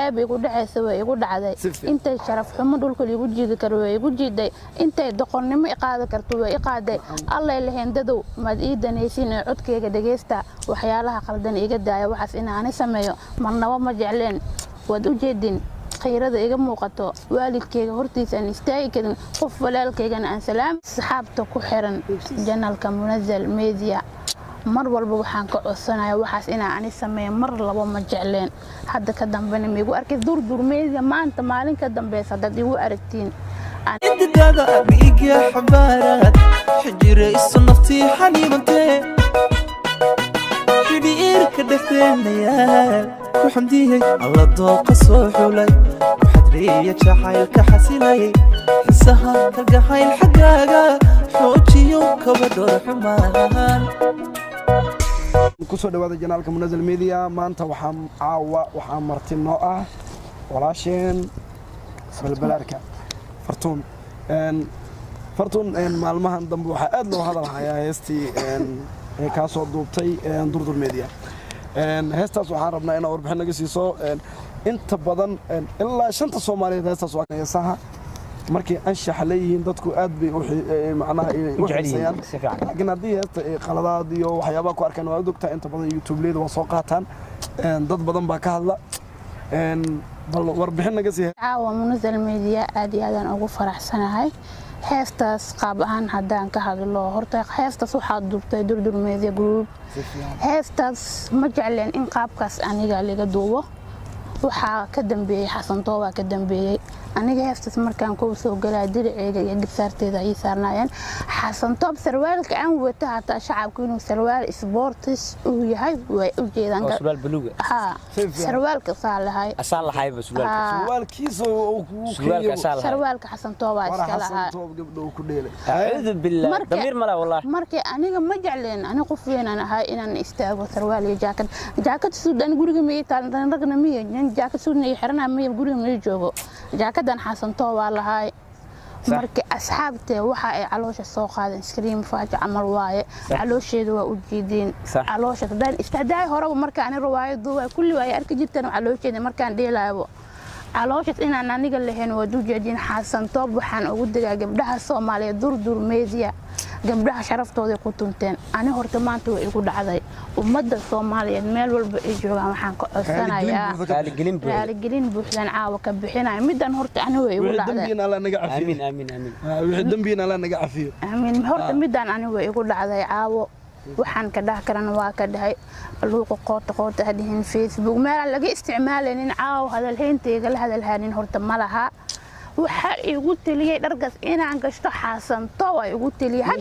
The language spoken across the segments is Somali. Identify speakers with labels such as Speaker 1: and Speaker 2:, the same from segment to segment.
Speaker 1: balaa bay igu dhacaysa way igu dhacday intay sharaf xumo dhulka lagu jiidi karo way igu jiiday intay doqonnimo qaadi karto way qaaday alla ilaahay dadow mad ii danaysin codkayga dhageysta waxyaalaha qaldan iga daaya waxaas inaan sameeyo marnaba ma jecleen wad u jeedin خيرada iga muuqato waalidkayga hortiisa aan istaagi karin qof walaalkaygana aan salaam saxaabta ku xiran janalka Munazal Media mar walba waxaan ka codsanayaa waxaas inaan ani sameeyo mar laba ma jecleen hadda ka dambeena miigu arkay durdur Media maanta maalin ka dambeeysa dad igu aragtiin
Speaker 2: انتداغا بيجي حبارات حجرة الصنفتي حنيمتي حبير كدفين ليال وحمديه الله دوق صوحولي وحدرية شحايل كحسيلي حسها كالقحايل حقاقا حوجيو كبدور حمان
Speaker 3: kusoo dhawaada janaalka Munazal Media maanta waxaan martin noo ah walaasheen balbalaarka fartuun maalmahan dambe waxa aad loo hadalhayaa heestii ee ka soo duubtay durdur Media heestaas waxaan rabnaa inaan warbixin naga siiso inta badan ilaa shanta Soomaaliyeed heestaas waa heesaha markii anshax leeyihiin dadku aad bay macnaha u jeclayaan laakiin haddii heesta qaladaad iyo waxyaabo ku arkaan waa ogtaa inta badan YouTube-leeda waa soo qaataan dad badan baa ka hadla bal warbixin naga sii
Speaker 1: caawa Munazal Media aad iyo aad ugu faraxsanahay heestaas qaab ahaan hadaan ka hadlo horta heestaas waxaa duubtay durdur Media Group heestaas ma jecleen in qaabkaas aniga laga duubo waxaa ka dambeeyay Xasan Tooba ka dambeeyay aniga heestaas markaan ku soo galay diriciga iyo gibsaarteeda ay saarnaayeen Xasan Toob sarwaalka aan wata hata shacabku inuu sarwaal sports uu yahay way u jeedaan
Speaker 4: sarwaal buluuga
Speaker 1: sarwaalka saalahay
Speaker 3: sarwaalkiisa uu ku
Speaker 1: sarwaalka Xasan Tooba iska lahaa
Speaker 3: gabdho ku dheelay
Speaker 4: a'uudu billah damir mala wallahi
Speaker 1: markii aniga ma jecleen ani qof weyn aan ahay inaan istaago sarwaal iyo jaakad suudan guriga ma taalan ragna miyan jaakad suudan ay xirnaa ma guriga ma joogo jaakadan Xasan Tooba lahaay markii asxaabtee waxa ay caloosha soo qaadeen scream faaja amal waaye caloosheedu waa u jeedin caloosha dad istaaday horaba marka aan riwaayadu waa kulli way arki jirteen caloosheeda markaan dheelaayo caloosha inaan aniga lahayn waa u jeedin Xasan Toob waxaan ugu digaa gabdhaha Soomaaliyeed durdur Media gabdhaha sharaftooda ku tunteen ani horta maanta way igu dhacday ummadda Soomaaliyeed meel walba ay joogaan waxaan ka codsanayaa gelin buuxdan caawa ka bixinay midan horta ani way igu dhacday
Speaker 3: wixii dambiina la naga cafiyo
Speaker 1: amiin horta midan ani way igu dhacday caawo waxaan ka dhax karan waa ka dhahay luuqa qoota hadihin Facebook meel laga isticmaalaynin caaw hadalheentayga la hadalhaanin horta malaha waxa igu taliyay dhargas inaan gashto Xasan Tooba igu taliyay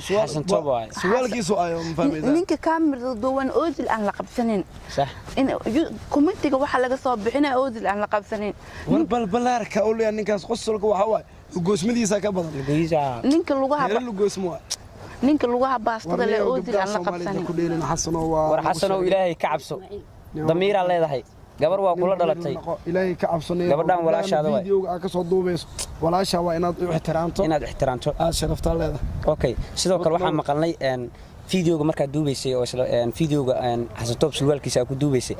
Speaker 4: Xasan Tooba
Speaker 3: su'aalkiisu ayo fahmaysaa
Speaker 1: ninka kaamirada duwan oodil aan la qabsanin
Speaker 4: صح
Speaker 1: in commentiga waxa laga soo bixinay oodil aan la qabsanin
Speaker 3: balbalaarka oo leeyahay ninkaas qosolka waxa waay goosmadiisa ka badan
Speaker 1: ninka lugaha baastada le oodil aan la qabsanin
Speaker 3: ku dheelin Xasan
Speaker 4: oo ilaahay ka cabso damiira leedahay gabar waa kula dhalatay
Speaker 3: ilaahay ka cabsanay
Speaker 4: gabadhan walaashaada way
Speaker 3: videoga ka soo duubayso walaasha waa inaad ixtiraamto sharafta leedahay
Speaker 4: okay sidoo kale waxaan maqalnay videoga marka duubaysay oo videoga Xasan Toob sulwaalkiisa ku duubaysay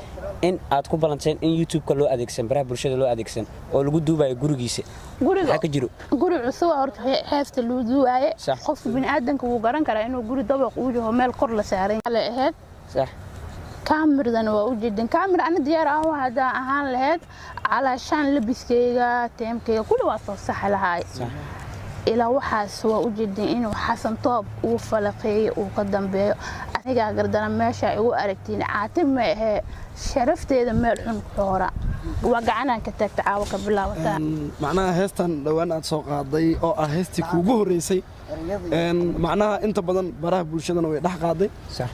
Speaker 4: in aad ku balanteen in YouTube-ka loo adeegsan baraha bulshada loo adeegsan oo lagu duubayo gurigiisa waxa ka jiro
Speaker 1: guri cusub horta heesta loo duubayo qof bin aadanka uu garan kara inuu guri dabaq uu yahay meel kor la saaray ahayd
Speaker 4: صح
Speaker 1: كاميرا وجدا كاميرا أنا ديار هذا أهان لهاد علشان لبسكيغا تيمكيغا كل واصل صح لهاي إلى وحاس وجدا إنه حسن طوب وفلقي وقدم به أنا قدرنا ماشي وأركتين عاتم هي شرفت إذا ملحون كورا وقعنا كتك تعاوك بالله وتعالى
Speaker 3: معناها هستن لو أنا أتسوق هذي أو هستي كوبه رئيسي معناها أنت بدن براه بولشدنا ويدح قاضي
Speaker 4: صح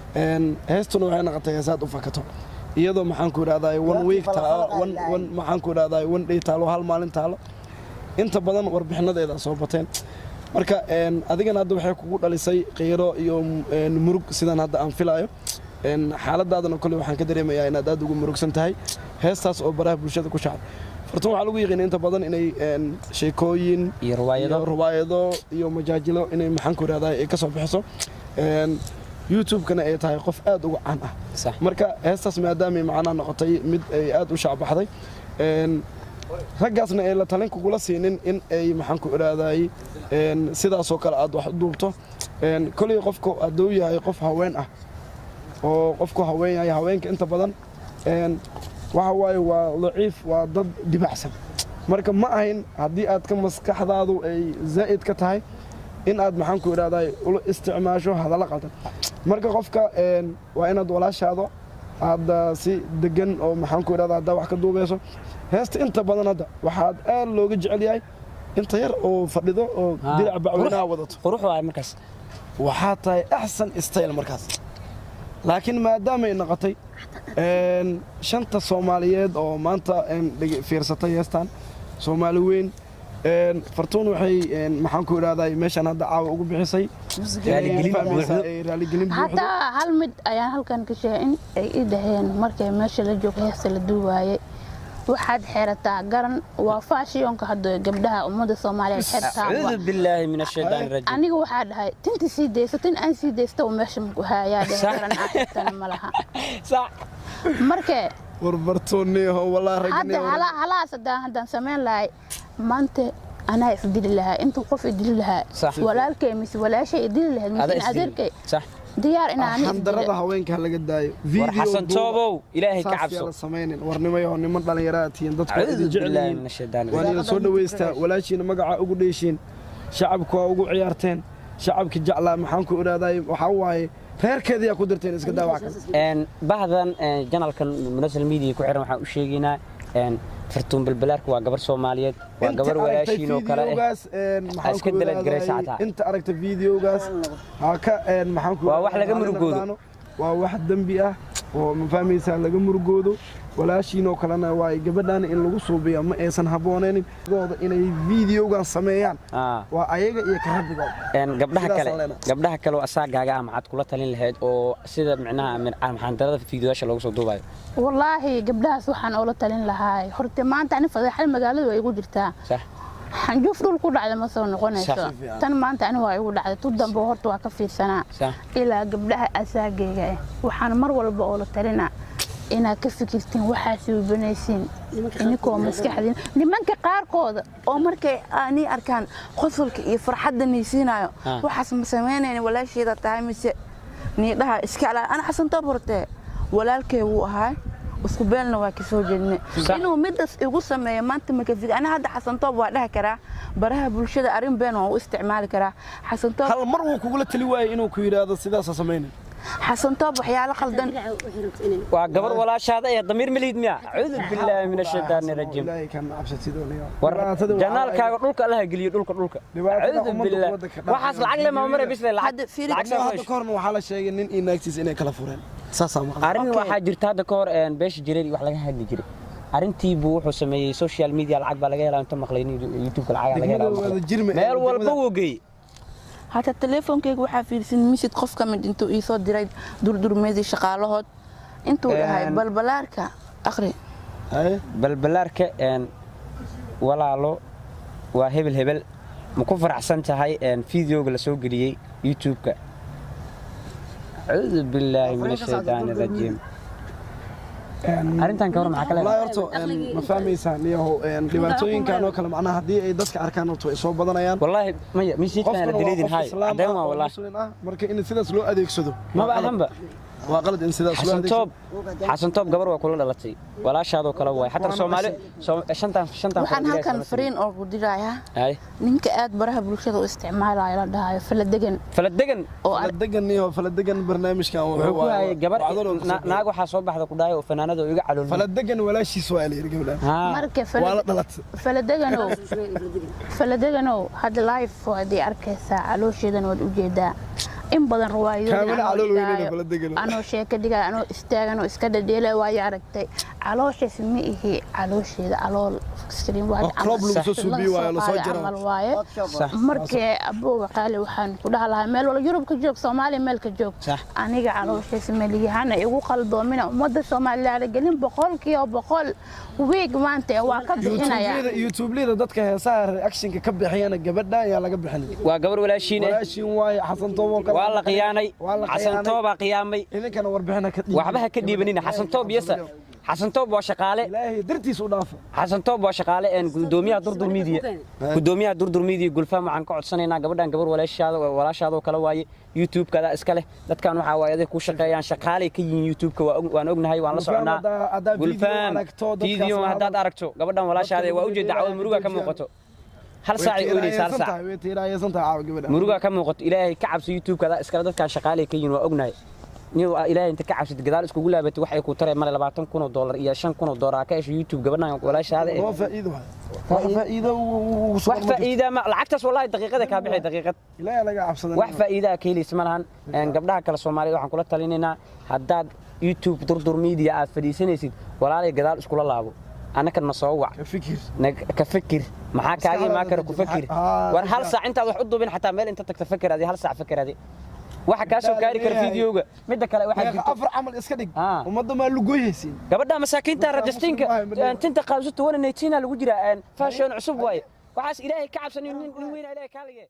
Speaker 3: هستنا وحنا قتيازات وفكتهم iyadoo maxaan ku raadayay 1 week maxaan ku raadayay 1 day taalo hal maalin taalo inta badan warbixinadeeda soo bateen marka adigana hadda waxay kugu dhalisay qeyro iyo murug sidan hadda aan filayo xaaladaadana kulli waxaan ka dareemayaa inaad aad ugu murugsan tahay heestaas oo baraha bulshada ku shacab fartan waxa lagu yaqaan inta badan inay sheekooyin iyo riwaayado iyo majaajilo inay maxaan ku raadayay ay ka soo bixiso youtube-kana ay tahay qof aad uga caan ah
Speaker 4: صح
Speaker 3: marka heestaas maadaamay macnaha noqotay mid ay aad u shacbaxday raggaasna ay la talin kugula siinin in ay maxaan ku iraahday sidaasoo kale aad wax u duubto kolay qofku hadduu yahay qof haween ah oo qofku haween yahay haweenka inta badan waxa waaye waa daciif waa dad dibacsan marka ma ahayn haddii aad ka maskaxdaadu ay zaa'id ka tahay in aad maxaan ku iraahday ula isticmaasho hadalla qaldan marka qofka waa inaad walaashaado aad si degan oo maxaan ku iraahdaa haddaa wax ka duubayso heesta inta badan hadda waxaad aad looga jecel yahay inta yar oo fadhido oo dirac bacweynaha wadato
Speaker 4: qurux waay markaas
Speaker 3: waxaa tahay axsan style markaas laakiin maadaama ay noqotay shanta Soomaaliyeed oo maanta fiirsatay heestan Soomaali weyn fartuun waxay maxaan ku iraahday meeshan hadda caawa ugu bixisay raaligelin
Speaker 1: hatta hal mid ayaan halkan ka sheegay in ay idaheen markay meesha la joogo heesta la duubaayay waxaad xirataa garan waa faashiyonka hadda gabdhaha ummadda Soomaaliyeed xirtaa
Speaker 4: a'uudu billaahi minash shaytaanir rajiim
Speaker 1: aniga waxa dhahay tinta sii deysatin aan sii deysto meesha ku hayaa garan ahtan malaha
Speaker 4: sax
Speaker 1: markay
Speaker 3: warbartoonniyo walaa ragniyo
Speaker 1: hala haddaan sameyn lahay maanta أنا أفضل لها أنتم قف أفضل لها ولكن مس ولا شيء أفضل لها مثل أذرك
Speaker 4: صح
Speaker 1: ديار إن أنا
Speaker 3: حندرها وينك هلا قداي
Speaker 4: فيديو حسن توبو إلهي كعبسو
Speaker 3: سمين ورنما يهون من دليراتين ضد
Speaker 4: بالله من الشيطان
Speaker 3: وأنا صور ويستا ولا شيء مقع أقول ليشين شعبك وأقول عيارتين شعبك جعله محنك أراداي وحواي غير كذا قدرتين إسكت دواك
Speaker 4: إن بعضاً جنال كان منزل ميديا كعرم حوشيجينا إن فرتون بالبلارك وقبر سوماليات وقبر وياشين وكلا اسكت دلت جريساتها
Speaker 3: انت عرفت فيديو قاس هكا محنكو
Speaker 4: واحد لقى مرقودو
Speaker 3: واحد دنبي اه ومفهميسا لقى مرقودو walaashiin oo kalena way gabadhan in lagu suubiyo ma aysan habooneen gooda inay fiidiyogan sameeyaan waa ayaga iyo ka rabbiga
Speaker 4: gabdhaha kale asagaaga ama cad kula talin lahayd oo sida macnaha maxaan darada fiidiyoasha lagu soo duubayo
Speaker 1: wallahi gabdhahaas waxaan oo la talin lahaa horta maanta ani fadaxal magaalada way igu jirtaa
Speaker 4: sax
Speaker 1: xanjuf dhul ku dhacday ma soo noqonayso tan maanta ani waa igu dhacday tu dambe horta waa ka fiirsanaa ilaa gabdhaha asagayga waxaan mar walba oo la talinaa inaad ka fikirtiin waxaa suubanaysiin inkoo maskaxdiin nimanka qaarkooda oo markay aani arkaan qosolka iyo farxadda niisiinayo waxaas ma sameynayeen walaasheeda tahay mise niidhaha iska ala ana xasan tabartee walaalkay wuu ahaa isku beelna waa ka soo jeednay inuu midas igu sameeyo maanta ma ka fikir ana hadda xasan toob waa dhaha karaa baraha bulshada arin been oo isticmaali karaa xasan toob
Speaker 3: hal mar uu kugu la tali waayay inuu ku yiraahdo sidaas sameeyay
Speaker 1: حسن طب وحياله خلدن
Speaker 4: وقبر ولا شهاده يا ضمير مليد ميا اعوذ بالله من الشيطان الرجيم
Speaker 3: والله كان عبستي دونيا
Speaker 4: جنالكا دولك الله غليو دولك اعوذ بالله waxaas lacag lama maray bis lacag
Speaker 3: hada korna waxa la sheegay nin inaagtiis inay kala fureen saasa ma
Speaker 4: arin waxa jirta hada koor beesh jiray wax laga hadli jiray arintii buu wuxuu sameeyay social media lacag baa laga helaa inta maqlayni youtube lacag laga helaa meel walba wuu geey
Speaker 1: هذا التليفون كيك وحا فيرسين مشيت قف كمد انتو ايصو ديراي دور ميزي شقالهود انتو هاي بلبلاركا اخري
Speaker 3: هاي
Speaker 4: بلبلاركا ان walalo waa hebel ma ku faraxsan tahay fiidiyowga la soo galiyay youtube-ka a'uudu billahi minash shaytaanir rajiim arintan ka war maxaa kale
Speaker 3: la horto ma fahmaysan iyo dhibaatooyinkan oo kale macnaha hadii ay dadka arkaan oo ay soo badanayaan
Speaker 4: wallahi maya mishiidkan daliidin hay adeema wallahi
Speaker 3: marka in sidaas loo adeegsado
Speaker 4: ma baahanba
Speaker 3: waa qalad in sidaas loo adeegsado
Speaker 4: xasan toob gabar waa kula dhalatay walaashaado kala way hatta Soomaali shantan
Speaker 1: waxaan halkan fariin oo ku diraya ninka aad baraha bulshada u isticmaalaya la dhahayo faladegan barnaamijkan
Speaker 4: wuxuu ku hayay gabar naag waxa soo baxda ku dhahay oo fanaanada iga calool
Speaker 3: faladegan walaashiis waa leeyahay gabadha
Speaker 1: marka
Speaker 3: wala dhalatay
Speaker 1: faladegano hada live oo ay arkaysaa caloosheedan wad u jeedaa in badan ruwaayado anoo sheeka dhigay anoo istaagan oo iska dhadheelay way aragtay calooshees ma ihi caloosheeda alool screen waa markii abooga qaali waxaan ku dhahlahay meel wala Yurub ka joog Soomaaliya meel ka joog aniga calooshees ma liyaana igu qaldoomina ummadda Soomaaliyeed galin 100% week maanta waa ka bixinaya
Speaker 3: YouTube-lida dadka heesaha reaction-ka ka bixiyana gabadha ayaa laga bixinay
Speaker 4: waa gabar walaashiin
Speaker 3: waay xasan toobo
Speaker 4: waa la qiyaanay xasan tooba qiyaamay
Speaker 3: idinkana warbixina ka dhiib
Speaker 4: waxba ha ka dhiibanina xasan toob yasa xasan toob waa shaqaale
Speaker 3: ilaahay dartiis u dhaafa
Speaker 4: xasan toob waa shaqaale gudoomiyaha durdur media gulfaa waxaan ka codsanaynaa gabadhan gabar walaashaada oo kala waaye youtube-kada iska leh dadkan waxa waaye aday ku shaqeeyaan shaqaale ka yihiin youtube-ka waan ognahay waan la soconaa gulfaan video haddaad aragto gabadhan walaashaada waa u jeeda dacwad muruga ka muuqato hal saac ay oynaysaa hal saac muruga ka muuqato ilaahay ka cabso youtube-kada iskala dadkan shaqaale ka yihiin waa ognahay niyo ilaahay inta ka cabsid gadaal iskugu laabatay waxay ku taray mar $20,000 iyo $5,000 ka hesho youtube gabadhan walaashaada wax faa'iido ma lacagtaas wallahi daqiiqada ka bixay daqiiqad
Speaker 3: ilaahay laga cabsaday
Speaker 4: wax faa'iido ka helaysa malahan gabdhaha kale Soomaaliyeed waxaan kula talinaynaa haddaad youtube durdur media aad fadhiisanaysid walaalay gadaal iskula laabo anaka na soo wac ka fikir maxaa kaaga ma kara ku fikir war hal saac intaad wax u duubin xataa meel inta tagta fikir adi hal saac fikir adi waxa ka soo gaari kara fiidiyowga midda kale waxa jirto
Speaker 3: afar amal iska dhig umada ma lagu goyaysin
Speaker 4: gabadha masaakiinta rajistinka tinta qaabsato wana neetina lagu jira fashion cusub way waxaas ilaahay ka cabsan in weyn ilaahay ka liga